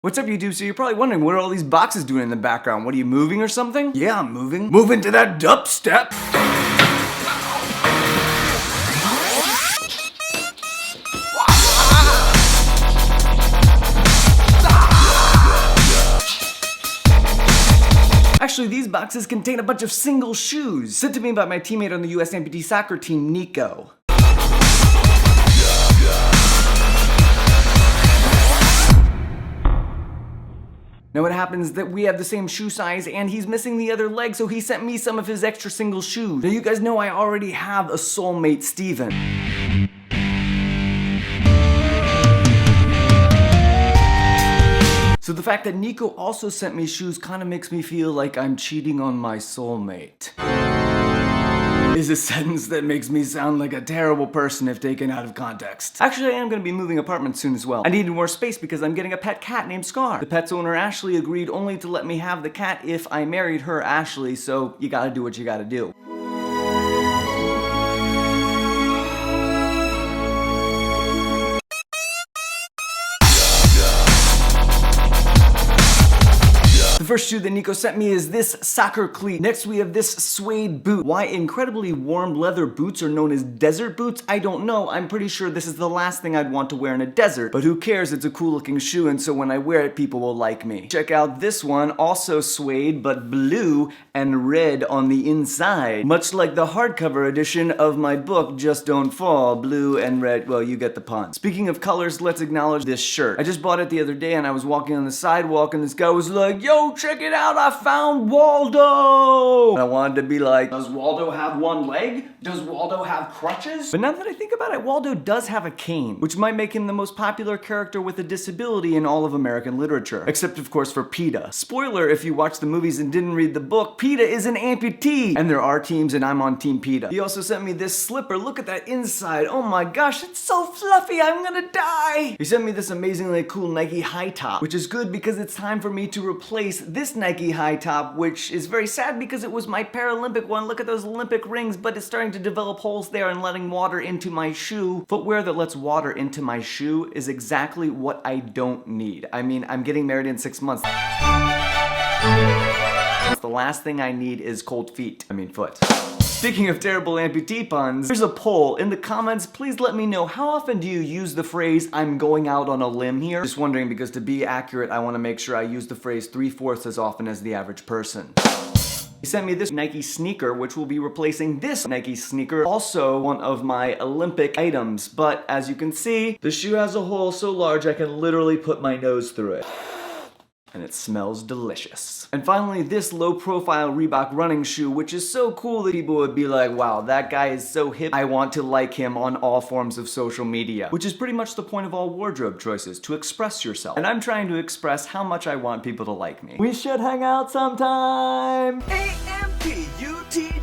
What's up, YouTube? So you're probably wondering, what are all these boxes doing in the background? What are you, moving or something? Yeah, I'm moving. Moving to that dubstep! Actually, these boxes contain a bunch of single shoes, sent to me by my teammate on the US amputee soccer team, Nico. Now what happens is that we have the same shoe size and he's missing the other leg, so he sent me some of his extra single shoes. Now you guys know I already have a soulmate, Steven. So the fact that Nico also sent me shoes kind of makes me feel like I'm cheating on my soulmate. Is a sentence that makes me sound like a terrible person if taken out of context. Actually, I am going to be moving apartments soon as well. I needed more space because I'm getting a pet cat named Scar. The pet's owner, Ashley, agreed only to let me have the cat if I married her, Ashley, so you gotta do what you gotta do. The first shoe that Nico sent me is this soccer cleat. Next we have this suede boot. Why incredibly warm leather boots are known as desert boots, I don't know. I'm pretty sure this is the last thing I'd want to wear in a desert. But who cares, it's a cool looking shoe, and so when I wear it, people will like me. Check out this one, also suede, but blue and red on the inside. Much like the hardcover edition of my book, Just Don't Fall. Blue and red, well, you get the pun. Speaking of colors, let's acknowledge this shirt. I just bought it the other day and I was walking on the sidewalk and this guy was like, "Yo, check it out, I found Waldo!" And I wanted to be like, does Waldo have one leg? Does Waldo have crutches? But now that I think about it, Waldo does have a cane, which might make him the most popular character with a disability in all of American literature. Except, of course, for PETA. Spoiler, if you watched the movies and didn't read the book, PETA is an amputee! And there are teams and I'm on Team PETA. He also sent me this slipper. Look at that inside. Oh my gosh, it's so fluffy, I'm gonna die! He sent me this amazingly cool Nike high top, which is good because it's time for me to replace this Nike high top, which is very sad because it was my Paralympic one. Look at those Olympic rings, but it's starting to develop holes there and letting water into my shoe. Footwear that lets water into my shoe is exactly what I don't need. I mean, I'm getting married in 6 months. The last thing I need is cold feet. I mean, foot. Speaking of terrible amputee puns, here's a poll. In the comments, please let me know, how often do you use the phrase, "I'm going out on a limb" here? Just wondering, because to be accurate, I want to make sure I use the phrase 3/4 as often as the average person. He sent me this Nike sneaker, which will be replacing this Nike sneaker, also one of my Olympic items. But as you can see, the shoe has a hole so large I can literally put my nose through it. And it smells delicious. And finally, this low-profile Reebok running shoe, which is so cool that people would be like, wow, that guy is so hip, I want to like him on all forms of social media. Which is pretty much the point of all wardrobe choices, to express yourself. And I'm trying to express how much I want people to like me. We should hang out sometime! AMPUTEE